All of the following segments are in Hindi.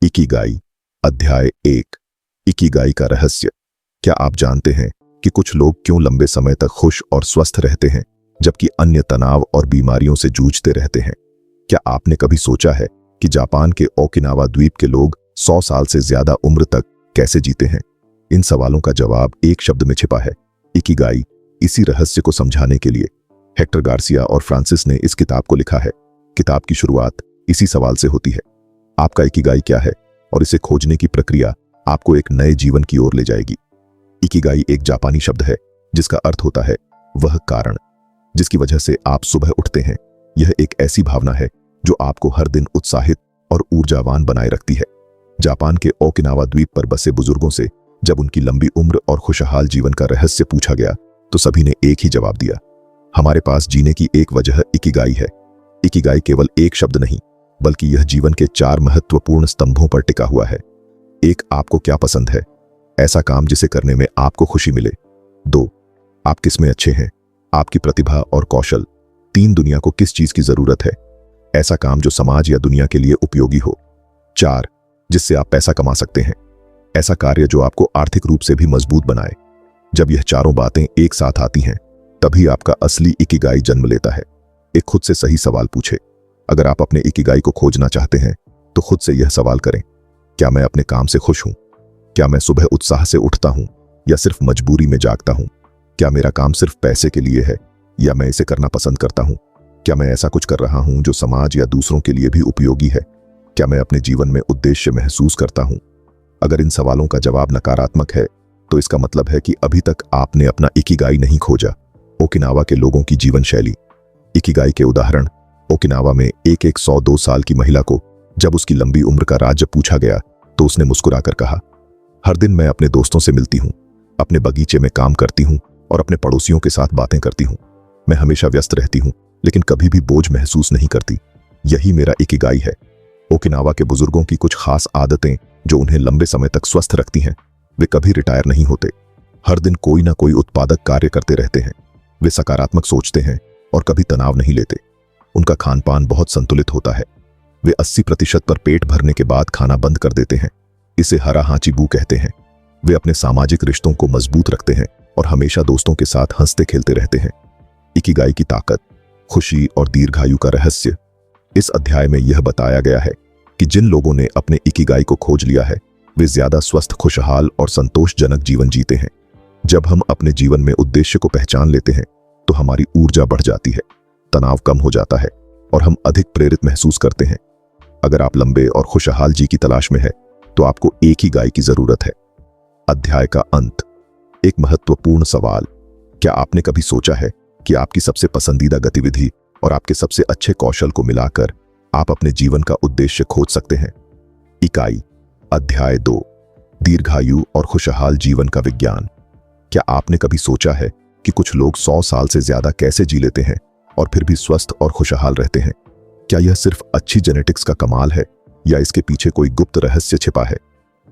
इकिगाई अध्याय 1। इकिगाई का रहस्य। क्या आप जानते हैं कि कुछ लोग क्यों लंबे समय तक खुश और स्वस्थ रहते हैं जबकि अन्य तनाव और बीमारियों से जूझते रहते हैं? क्या आपने कभी सोचा है कि जापान के ओकिनावा द्वीप के लोग 100 साल से ज्यादा उम्र तक कैसे जीते हैं? इन सवालों का जवाब एक शब्द में छिपा है, इकिगाई। इसी रहस्य को समझाने के लिए हेक्टर गार्सिया और फ्रांसिस ने इस किताब को लिखा है। किताब की शुरुआत इसी सवाल से होती है, आपका इकिगाई क्या है? और इसे खोजने की प्रक्रिया आपको एक नए जीवन की ओर ले जाएगी। इकिगाई एक जापानी शब्द है जिसका अर्थ होता है वह कारण जिसकी वजह से आप सुबह उठते हैं। यह एक ऐसी भावना है जो आपको हर दिन उत्साहित और ऊर्जावान बनाए रखती है। जापान के ओकिनावा द्वीप पर बसे बुजुर्गों से जब उनकी लंबी उम्र और खुशहाल जीवन का रहस्य पूछा गया तो सभी ने एक ही जवाब दिया, हमारे पास जीने की एक वजह इकिगाई है। इकिगाई केवल एक शब्द नहीं बल्कि यह जीवन के 4 महत्वपूर्ण स्तंभों पर टिका हुआ है। 1. आपको क्या पसंद है? ऐसा काम जिसे करने में आपको खुशी मिले। 2. आप किस में अच्छे हैं? आपकी प्रतिभा और कौशल। 3. दुनिया को किस चीज की जरूरत है? ऐसा काम जो समाज या दुनिया के लिए उपयोगी हो। 4. जिससे आप पैसा कमा सकते हैं। ऐसा कार्य जो आपको आर्थिक रूप से भी मजबूत बनाए। जब यह चारों बातें एक साथ आती हैं तभी आपका असली इकिगाई जन्म लेता है। एक खुद से सही सवाल पूछे। अगर आप अपने इकिगाई को खोजना चाहते हैं तो खुद से यह सवाल करें, क्या मैं अपने काम से खुश हूं? क्या मैं सुबह उत्साह से उठता हूं या सिर्फ मजबूरी में जागता हूं? क्या मेरा काम सिर्फ पैसे के लिए है या मैं इसे करना पसंद करता हूं? क्या मैं ऐसा कुछ कर रहा हूं जो समाज या दूसरों के लिए भी उपयोगी है? क्या मैं अपने जीवन में उद्देश्य महसूस करता हूं? अगर इन सवालों का जवाब नकारात्मक है तो इसका मतलब है कि अभी तक आपने अपना इकिगाई नहीं खोजा। ओकिनावा के लोगों की जीवन शैली। इकिगाई के उदाहरण। ओकिनावा में एक 102 साल की महिला को जब उसकी लंबी उम्र का राज पूछा गया तो उसने मुस्कुराकर कहा, हर दिन मैं अपने दोस्तों से मिलती हूं, अपने बगीचे में काम करती हूं और अपने पड़ोसियों के साथ बातें करती हूं। मैं हमेशा व्यस्त रहती हूं लेकिन कभी भी बोझ महसूस नहीं करती। यही मेरा इकिगाई है। ओकिनावा के बुजुर्गों की कुछ खास आदतें जो उन्हें लंबे समय तक स्वस्थ रखती हैं। वे कभी रिटायर नहीं होते, हर दिन कोई ना कोई उत्पादक कार्य करते रहते हैं। वे सकारात्मक सोचते हैं और कभी तनाव नहीं लेते। उनका खान पान बहुत संतुलित होता है। वे 80% पर पेट भरने के बाद खाना बंद कर देते हैं। इसे हरा हाचीबू कहते हैं। वे अपने सामाजिक रिश्तों को मजबूत रखते हैं और हमेशा दोस्तों के साथ हंसते खेलते रहते हैं। इकिगाई की ताकत, खुशी और दीर्घायु का रहस्य। इस अध्याय में यह बताया गया है कि जिन लोगों ने अपने इकिगाई को खोज लिया है वे ज्यादा स्वस्थ, खुशहाल और संतोषजनक जीवन जीते हैं। जब हम अपने जीवन में उद्देश्य को पहचान लेते हैं तो हमारी ऊर्जा बढ़ जाती है, तनाव कम हो जाता है और हम अधिक प्रेरित महसूस करते हैं। अगर आप लंबे और खुशहाल जी की तलाश में है तो आपको एक ही गाय की जरूरत है। अध्याय का अंत। एक महत्वपूर्ण सवाल, क्या आपने कभी सोचा है कि आपकी सबसे पसंदीदा गतिविधि और आपके सबसे अच्छे कौशल को मिलाकर आप अपने जीवन का उद्देश्य खोज सकते हैं? इकाई अध्याय 2। दीर्घायु और खुशहाल जीवन का विज्ञान। क्या आपने कभी सोचा है कि कुछ लोग 100 साल से ज्यादा कैसे जी लेते हैं और फिर भी स्वस्थ और खुशहाल रहते हैं? क्या यह सिर्फ अच्छी जेनेटिक्स का कमाल है या इसके पीछे कोई गुप्त रहस्य छिपा है?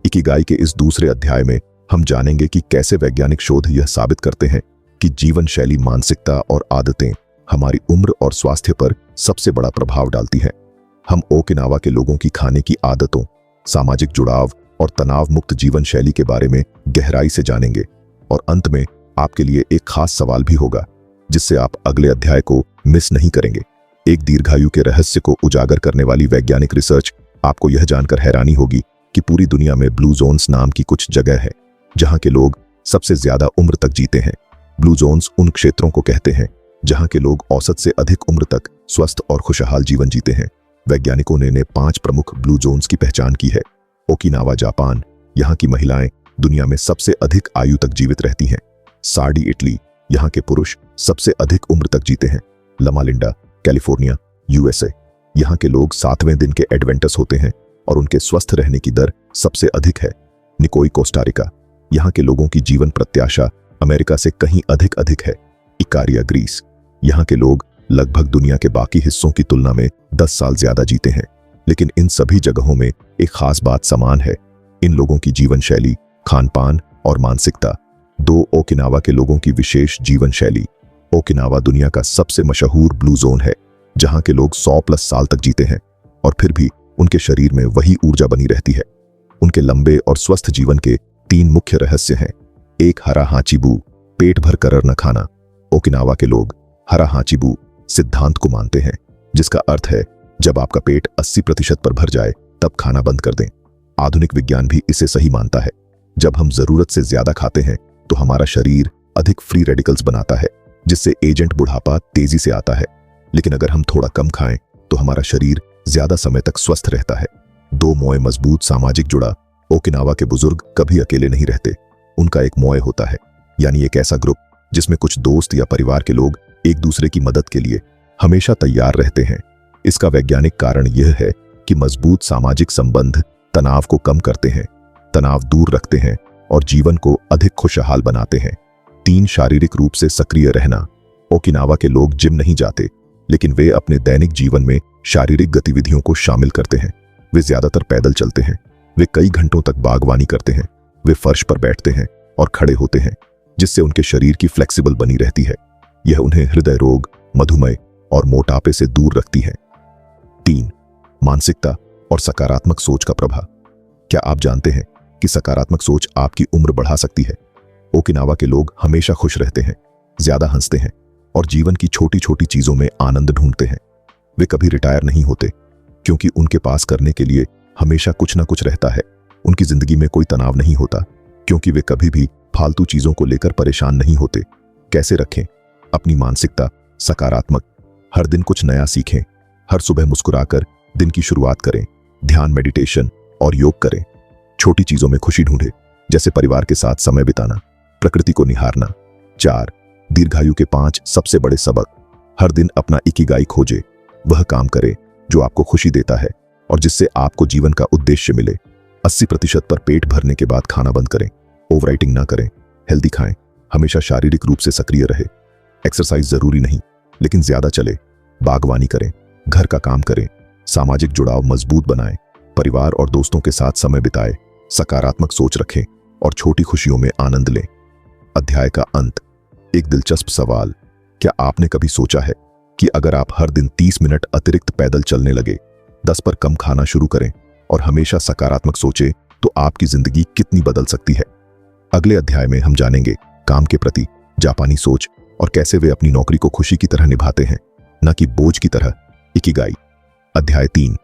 इकिगाई के इस दूसरे अध्याय में हम जानेंगे कि कैसे वैज्ञानिक शोध यह साबित करते हैं कि जीवन शैली, मानसिकता और आदतें हमारी उम्र और स्वास्थ्य पर सबसे बड़ा प्रभाव डालती हैं। हम ओकिनावा के लोगों की खाने की आदतों, सामाजिक जुड़ाव और तनाव मुक्त जीवन शैली के बारे में गहराई से जानेंगे और अंत में आपके लिए एक खास सवाल भी होगा जिससे आप अगले अध्याय को मिस नहीं करेंगे। एक दीर्घायु के रहस्य को उजागर करने वाली वैज्ञानिक रिसर्च। आपको यह जानकर हैरानी होगी कि पूरी दुनिया में ब्लू जोन्स नाम की कुछ जगह है जहां के लोग सबसे ज्यादा उम्र तक जीते हैं। ब्लू जोन्स उन क्षेत्रों को कहते हैं जहां के लोग औसत से अधिक उम्र तक स्वस्थ और खुशहाल जीवन जीते हैं। वैज्ञानिकों ने 5 प्रमुख ब्लू जोन्स की पहचान की है। ओकिनावा जापान, यहाँ की महिलाएं दुनिया में सबसे अधिक आयु तक जीवित रहती हैं। सार्डी इटली, यहाँ के पुरुष सबसे अधिक उम्र तक जीते हैं। लमा लिंडा, कैलिफोर्निया, यूएसए, यहाँ के लोग 7वें दिन के एडवेंटस होते हैं और उनके स्वस्थ रहने की दर सबसे अधिक है। निकोई, कोस्टारिका, यहाँ के लोगों की जीवन प्रत्याशा अमेरिका से कहीं अधिक है। इकारिया, ग्रीस, यहाँ के लोग लगभग दुनिया के बाकी हिस्सों की तुलना में 10 साल ज्यादा जीते हैं। लेकिन इन सभी जगहों में एक खास बात समान है, इन लोगों की जीवन शैली, खान पान और मानसिकता। 2 ओकिनावा के लोगों की विशेष जीवन शैली। ओकिनावा दुनिया का सबसे मशहूर ब्लू जोन है जहां के लोग 100+ साल तक जीते हैं और फिर भी उनके शरीर में वही ऊर्जा बनी रहती है। उनके लंबे और स्वस्थ जीवन के 3 मुख्य रहस्य हैं। 1 हरा हाचीबू, पेट भर कर न खाना। ओकिनावा के लोग हरा हाचीबू सिद्धांत को मानते हैं, जिसका अर्थ है जब आपका पेट 80% पर भर जाए तब खाना बंद कर दें। आधुनिक विज्ञान भी इसे सही मानता है। जब हम जरूरत से ज्यादा खाते हैं तो हमारा शरीर अधिक फ्री रेडिकल्स बनाता है, जिससे एजेंट बुढ़ापा तेजी से आता है। लेकिन अगर हम थोड़ा कम खाएं तो हमारा शरीर ज्यादा समय तक स्वस्थ रहता है। 2 मोए मजबूत सामाजिक जुड़ा। ओकिनावा के बुजुर्ग कभी अकेले नहीं रहते। उनका एक मोए होता है, यानी एक ऐसा ग्रुप जिसमें कुछ दोस्त या परिवार के लोग एक दूसरे की मदद के लिए हमेशा तैयार रहते हैं। इसका वैज्ञानिक कारण यह है कि मजबूत सामाजिक संबंध तनाव को कम करते हैं, तनाव दूर रखते हैं और जीवन को अधिक खुशहाल बनाते हैं। 3 शारीरिक रूप से सक्रिय रहना। ओकिनावा के लोग जिम नहीं जाते, लेकिन वे अपने दैनिक जीवन में शारीरिक गतिविधियों को शामिल करते हैं। वे ज्यादातर पैदल चलते हैं, वे कई घंटों तक बागवानी करते हैं, वे फर्श पर बैठते हैं और खड़े होते हैं, जिससे उनके शरीर की फ्लेक्सिबल बनी रहती है। यह उन्हें हृदय रोग, मधुमेह और मोटापे से दूर रखती है। 3 मानसिकता और सकारात्मक सोच का प्रभाव। क्या आप जानते हैं कि सकारात्मक सोच आपकी उम्र बढ़ा सकती है? ओकिनावा के लोग हमेशा खुश रहते हैं, ज्यादा हंसते हैं और जीवन की छोटी छोटी चीजों में आनंद ढूंढते हैं। वे कभी रिटायर नहीं होते, क्योंकि उनके पास करने के लिए हमेशा कुछ ना कुछ रहता है। उनकी जिंदगी में कोई तनाव नहीं होता, क्योंकि वे कभी भी फालतू चीजों को लेकर परेशान नहीं होते। कैसे रखें अपनी मानसिकता सकारात्मक? हर दिन कुछ नया सीखें, हर सुबह मुस्कुराकर दिन की शुरुआत करें, ध्यान, मेडिटेशन और योग करें। छोटी चीजों में खुशी ढूंढें, जैसे परिवार के साथ समय बिताना, प्रकृति को निहारना। 4 दीर्घायु के 5 सबसे बड़े सबक। हर दिन अपना इकिगाई खोजे, वह काम करे जो आपको खुशी देता है और जिससे आपको जीवन का उद्देश्य मिले। 80% पर पेट भरने के बाद खाना बंद करें, ओवरईटिंग ना करें, हेल्दी खाएं, हमेशा शारीरिक रूप से सक्रिय रहे। एक्सरसाइज जरूरी नहीं, लेकिन ज्यादा चले, बागवानी करें, घर का काम करें, सामाजिक जुड़ाव मजबूत बनाएं, परिवार और दोस्तों के साथ समय बिताएं, सकारात्मक सोच रखें और छोटी खुशियों में आनंद लें। अध्याय का अंत। एक दिलचस्प सवाल, क्या आपने कभी सोचा है कि अगर आप हर दिन 30 मिनट अतिरिक्त पैदल चलने लगे, 10 पर कम खाना शुरू करें और हमेशा सकारात्मक सोचें, तो आपकी जिंदगी कितनी बदल सकती है? अगले अध्याय में हम जानेंगे काम के प्रति जापानी सोच और कैसे वे अपनी नौकरी को खुशी की तरह निभाते हैं, न कि बोझ की तरह। इकिगाई। अध्याय 3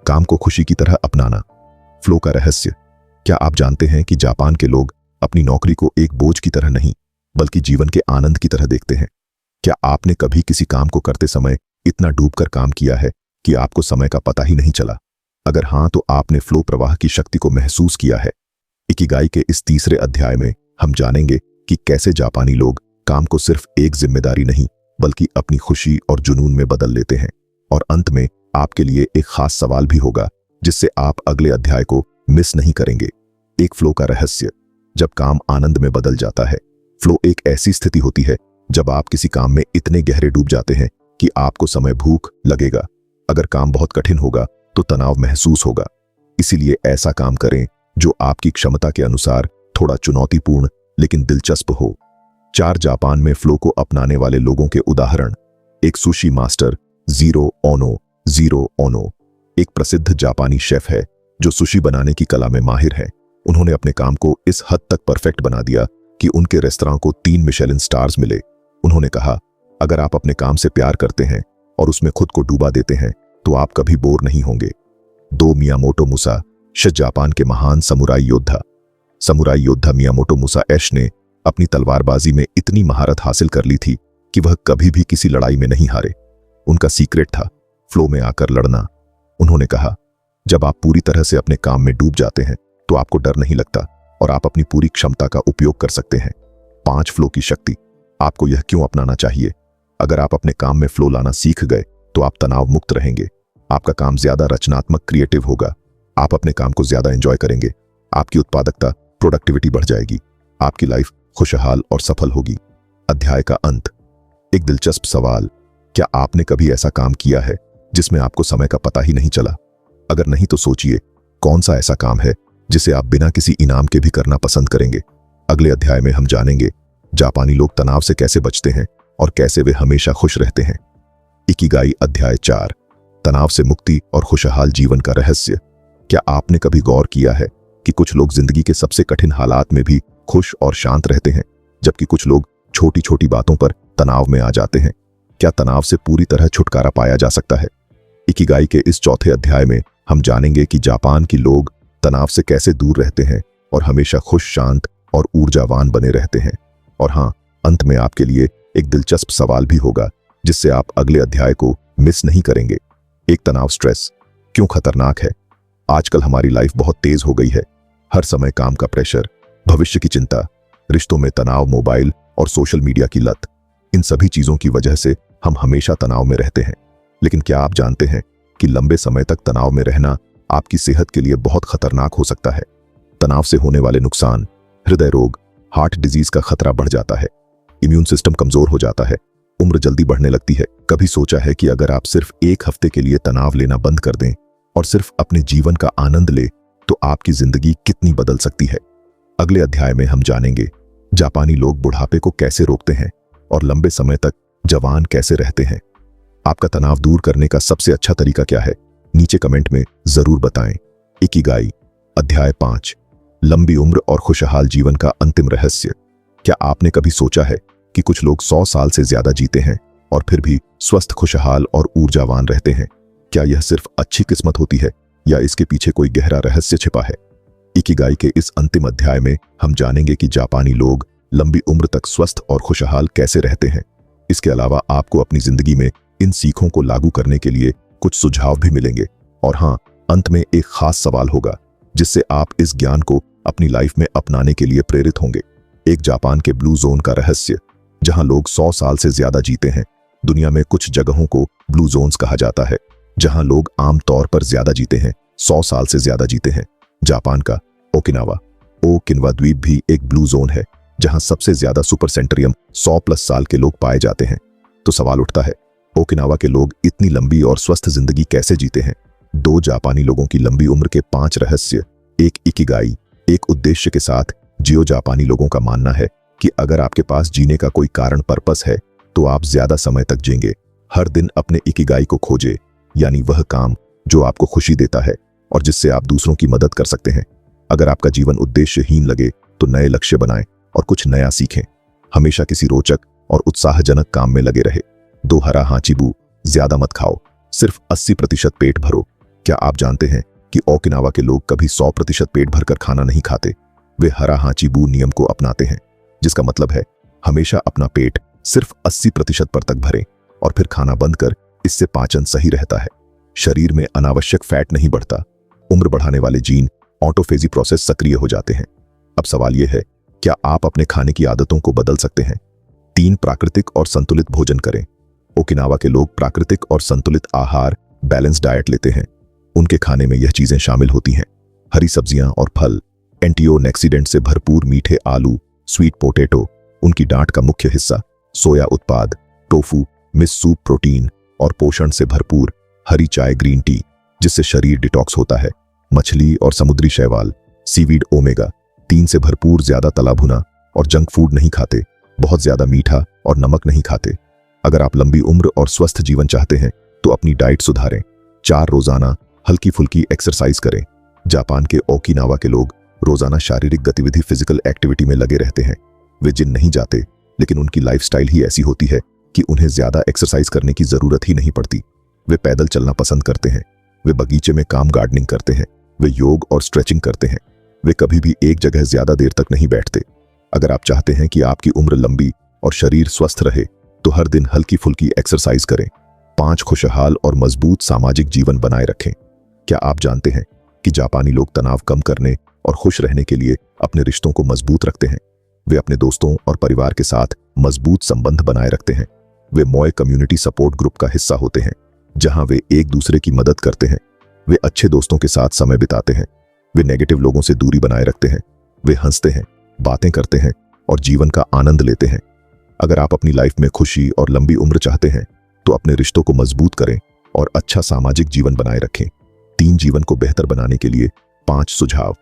काम को खुशी की तरह अपनाना। फ्लो का रहस्य। क्या आप जानते हैं कि जापान के लोग अपनी नौकरी को एक बोझ की तरह नहीं, बल्कि जीवन के आनंद की तरह देखते हैं? क्या आपने कभी किसी काम को करते समय इतना डूबकर काम किया है कि आपको समय का पता ही नहीं चला? अगर हां, तो आपने फ्लो प्रवाह की शक्ति को महसूस किया है। इकिगाई के इस तीसरे अध्याय में हम जानेंगे कि कैसे जापानी लोग काम को सिर्फ एक जिम्मेदारी नहीं, बल्कि अपनी खुशी और जुनून में बदल लेते हैं। और अंत में आपके लिए एक खास सवाल भी होगा, जिससे आप अगले अध्याय को मिस नहीं करेंगे। एक फ्लो का रहस्य। जब काम आनंद में बदल जाता है। फ्लो एक ऐसी स्थिति होती है जब आप किसी काम में इतने गहरे डूब जाते हैं कि आपको समय भूख लगेगा। अगर काम बहुत कठिन होगा तो तनाव महसूस होगा। इसीलिए ऐसा काम करें जो आपकी क्षमता के अनुसार थोड़ा चुनौतीपूर्ण लेकिन दिलचस्प हो। 4 जापान में फ्लो को अपनाने वाले लोगों के उदाहरण। एक सुशी मास्टर जीरो ओनो एक प्रसिद्ध जापानी शेफ है जो सुशी बनाने की कला में माहिर है। उन्होंने अपने काम को इस हद तक परफेक्ट बना दिया कि उनके रेस्तरां को 3 मिशेलिन स्टार्स मिले। उन्होंने कहा, अगर आप अपने काम से प्यार करते हैं और उसमें खुद को डूबा देते हैं तो आप कभी बोर नहीं होंगे। 2 मियामोटो मुसा, जापान के महान समुराई योद्धा मियामोटो मुसा एश ने अपनी तलवारबाजी में इतनी महारत हासिल कर ली थी कि वह कभी भी किसी लड़ाई में नहीं हारे। उनका सीक्रेट था फ्लो में आकर लड़ना। उन्होंने कहा, जब आप पूरी तरह से अपने काम में डूब जाते हैं तो आपको डर नहीं लगता और आप अपनी पूरी क्षमता का उपयोग कर सकते हैं। 5 फ्लो की शक्ति। आपको यह क्यों अपनाना चाहिए? अगर आप अपने काम में फ्लो लाना सीख गए तो आप तनाव मुक्त रहेंगे। आपका काम ज्यादा रचनात्मक, क्रिएटिव होगा। आप अपने काम को ज्यादा एंजॉय करेंगे। आपकी उत्पादकता, प्रोडक्टिविटी बढ़ जाएगी। आपकी लाइफ खुशहाल और सफल होगी। अध्याय का अंत। एक दिलचस्प सवाल, क्या आपने कभी ऐसा काम किया है जिसमें आपको समय का पता ही नहीं चला? अगर नहीं तो सोचिए, कौन सा ऐसा काम है जिसे आप बिना किसी इनाम के भी करना पसंद करेंगे? अगले अध्याय में हम जानेंगे जापानी लोग तनाव से कैसे बचते हैं और कैसे वे हमेशा खुश रहते हैं। इकिगाई। अध्याय 4 तनाव से मुक्ति और खुशहाल जीवन का रहस्य। क्या आपने कभी गौर किया है कि कुछ लोग जिंदगी के सबसे कठिन हालात में भी खुश और शांत रहते हैं, जबकि कुछ लोग छोटी छोटी बातों पर तनाव में आ जाते हैं? क्या तनाव से पूरी तरह छुटकारा पाया जा सकता है? इकिगाई के इस चौथे अध्याय में हम जानेंगे कि जापान के लोग तनाव से कैसे दूर रहते हैं और हमेशा खुश, शांत और ऊर्जावान बने रहते हैं। और हाँ, अंत में आपके लिए एक दिलचस्प सवाल भी होगा जिससे आप अगले अध्याय को मिस नहीं करेंगे। एक, तनाव स्ट्रेस क्यों खतरनाक है? आजकल हमारी लाइफ बहुत तेज हो गई है। हर समय काम का प्रेशर, भविष्य की चिंता, रिश्तों में तनाव, मोबाइल और सोशल मीडिया की लत, इन सभी चीजों की वजह से हम हमेशा तनाव में रहते हैं। लेकिन क्या आप जानते हैं कि लंबे समय तक तनाव में रहना आपकी सेहत के लिए बहुत खतरनाक हो सकता है? तनाव से होने वाले नुकसान: हृदय रोग, हार्ट डिजीज का खतरा बढ़ जाता है, इम्यून सिस्टम कमजोर हो जाता है, उम्र जल्दी बढ़ने लगती है। कभी सोचा है कि अगर आप सिर्फ एक हफ्ते के लिए तनाव लेना बंद कर दें और सिर्फ अपने जीवन का आनंद ले तो आपकी जिंदगी कितनी बदल सकती है? अगले अध्याय में हम जानेंगे जापानी लोग बुढ़ापे को कैसे रोकते हैं और लंबे समय तक जवान कैसे रहते हैं। आपका तनाव दूर करने का सबसे अच्छा तरीका क्या है? नीचे कमेंट में जरूर बताएं। इकिगाई अध्याय 5, लंबी उम्र और खुशहाल जीवन का अंतिम रहस्य। क्या आपने कभी सोचा है कि कुछ लोग 100 साल से ज्यादा जीते हैं और फिर भी स्वस्थ, खुशहाल और ऊर्जावान रहते हैं? क्या यह सिर्फ अच्छी किस्मत होती है या इसके पीछे कोई गहरा रहस्य छिपा है? इकिगाई के इस अंतिम अध्याय में हम जानेंगे कि जापानी लोग लंबी उम्र तक स्वस्थ और खुशहाल कैसे रहते हैं। इसके अलावा आपको अपनी जिंदगी में इन सीखों को लागू करने के लिए कुछ सुझाव भी मिलेंगे। और हाँ, अंत में एक खास सवाल होगा जिससे आप इस ज्ञान को अपनी लाइफ में अपनाने के लिए प्रेरित होंगे। एक, जापान के ब्लू जोन का रहस्य, जहां लोग 100 साल से ज्यादा जीते हैं। दुनिया में कुछ जगहों को ब्लू जोन्स कहा जाता है जहां लोग आम तौर पर ज्यादा जीते हैं, 100 साल से ज्यादा जीते हैं। जापान का ओकिनावा द्वीप भी एक ब्लू जोन है जहां सबसे ज्यादा सुपर सेंटरियम 100+ साल के लोग पाए जाते हैं। तो सवाल उठता है, ओकिनावा के लोग इतनी लंबी और स्वस्थ जिंदगी कैसे जीते हैं? 2 जापानी लोगों की लंबी उम्र के 5 रहस्य। एक, इकिगाई एक उद्देश्य के साथ जियो। जापानी लोगों का मानना है कि अगर आपके पास जीने का कोई कारण, पर्पस है तो आप ज्यादा समय तक जिएंगे। हर दिन अपने इकिगाई को खोजे, यानी वह काम जो आपको खुशी देता है और जिससे आप दूसरों की मदद कर सकते हैं। अगर आपका जीवन उद्देश्यहीन लगे तो नए लक्ष्य बनाएं और कुछ नया सीखें। हमेशा किसी रोचक और उत्साहजनक काम में लगे रहे। 2, हरा हाचीबू ज्यादा मत खाओ, सिर्फ 80% पेट भरो। क्या आप जानते हैं कि ओकिनावा के लोग कभी 100% पेट भरकर खाना नहीं खाते? वे हरा हाचीबू नियम को अपनाते हैं, जिसका मतलब है हमेशा अपना पेट सिर्फ 80% पर तक भरें और फिर खाना बंद कर। इससे पाचन सही रहता है, शरीर में अनावश्यक फैट नहीं बढ़ता, उम्र बढ़ाने वाले जीन, ऑटोफेजी प्रोसेस सक्रिय हो जाते हैं। अब सवाल यह है, क्या आप अपने खाने की आदतों को बदल सकते हैं? 3, प्राकृतिक और संतुलित भोजन करें। ओकिनावा के लोग प्राकृतिक और संतुलित आहार, बैलेंस डाइट लेते हैं। उनके खाने में यह चीजें शामिल होती हैं: हरी सब्जियां और फल, एंटीओक्सीडेंट से भरपूर मीठे आलू, स्वीट पोटैटो, उनकी डांट का मुख्य हिस्सा, सोया उत्पाद, टोफू, मिस सूप, प्रोटीन और पोषण से भरपूर हरी चाय, ग्रीन टी जिससे शरीर डिटॉक्स होता है, मछली और समुद्री शैवाल, सीवीड, ओमेगा 3 से भरपूर, ज्यादा तला भुना और जंक फूड नहीं खाते, बहुत ज्यादा मीठा और नमक नहीं खाते। अगर आप लंबी उम्र और स्वस्थ जीवन चाहते हैं तो अपनी डाइट सुधारें। 4, रोजाना हल्की फुल्की एक्सरसाइज करें। जापान के ओकिनावा के लोग रोजाना शारीरिक गतिविधि, फिजिकल एक्टिविटी में लगे रहते हैं। वे जिम नहीं जाते, लेकिन उनकी लाइफस्टाइल ही ऐसी होती है कि उन्हें ज्यादा एक्सरसाइज करने की जरूरत ही नहीं पड़ती। वे पैदल चलना पसंद करते हैं, वे बगीचे में काम, गार्डनिंग करते हैं, वे योग और स्ट्रेचिंग करते हैं। वे कभी भी एक जगह ज्यादा देर तक नहीं बैठते। अगर आप चाहते हैं कि आपकी उम्र लंबी और शरीर स्वस्थ रहे तो हर दिन हल्की फुल्की एक्सरसाइज करें। 5, खुशहाल और मजबूत सामाजिक जीवन बनाए रखें। क्या आप जानते हैं कि जापानी लोग तनाव कम करने और खुश रहने के लिए अपने रिश्तों को मजबूत रखते हैं? वे अपने दोस्तों और परिवार के साथ मजबूत संबंध बनाए रखते हैं। वे मोए कम्युनिटी सपोर्ट ग्रुप का हिस्सा होते हैं, जहां वे एक दूसरे की मदद करते हैं। वे अच्छे दोस्तों के साथ समय बिताते हैं। वे नेगेटिव लोगों से दूरी बनाए रखते हैं। वे हंसते हैं, बातें करते हैं और जीवन का आनंद लेते हैं। अगर आप अपनी लाइफ में खुशी और लंबी उम्र चाहते हैं तो अपने रिश्तों को मजबूत करें और अच्छा सामाजिक जीवन बनाए रखें। 3, जीवन को बेहतर बनाने के लिए 5 सुझाव।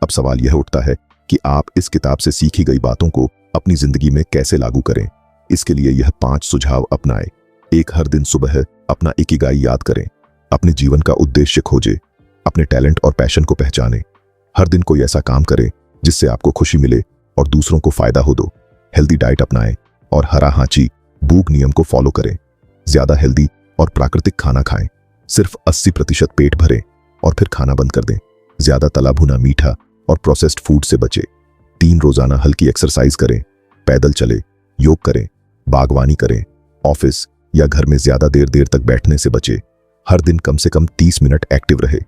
अब सवाल यह उठता है कि आप इस किताब से सीखी गई बातों को अपनी जिंदगी में कैसे लागू करें। इसके लिए यह 5 सुझाव अपनाएं। 1, हर दिन सुबह अपना इकिगाई याद करें। अपने जीवन का उद्देश्य खोजे, अपने टैलेंट और पैशन को पहचाने। हर दिन कोई ऐसा काम करें जिससे आपको खुशी मिले और दूसरों को फायदा हो दो। हेल्दी डाइट अपनाएं और हरा हाँची बूक नियम को फॉलो करें। ज्यादा हेल्दी और प्राकृतिक खाना खाएं। सिर्फ 80% पेट भरें और फिर खाना बंद कर दें। ज्यादा तला भुना मीठा और प्रोसेस्ड फूड से बचें। 3 रोजाना हल्की एक्सरसाइज करें, पैदल चले, योग करें, बागवानी करें। ऑफिस या घर में ज्यादा देर तक बैठने से बचें। हर दिन कम से कम 30 मिनट एक्टिव रहे।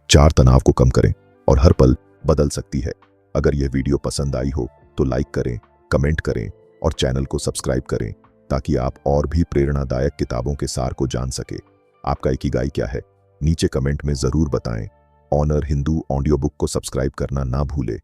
4 तनाव को कम करें और हर पल बदल सकती है। अगर यह वीडियो पसंद आई हो तो लाइक करें, कमेंट करें और चैनल को सब्सक्राइब करें ताकि आप और भी प्रेरणादायक किताबों के सार को जान सके। आपका इकिगाई क्या है? नीचे कमेंट में जरूर बताएं। ऑनर हिंदू ऑडियो बुक को सब्सक्राइब करना ना भूले।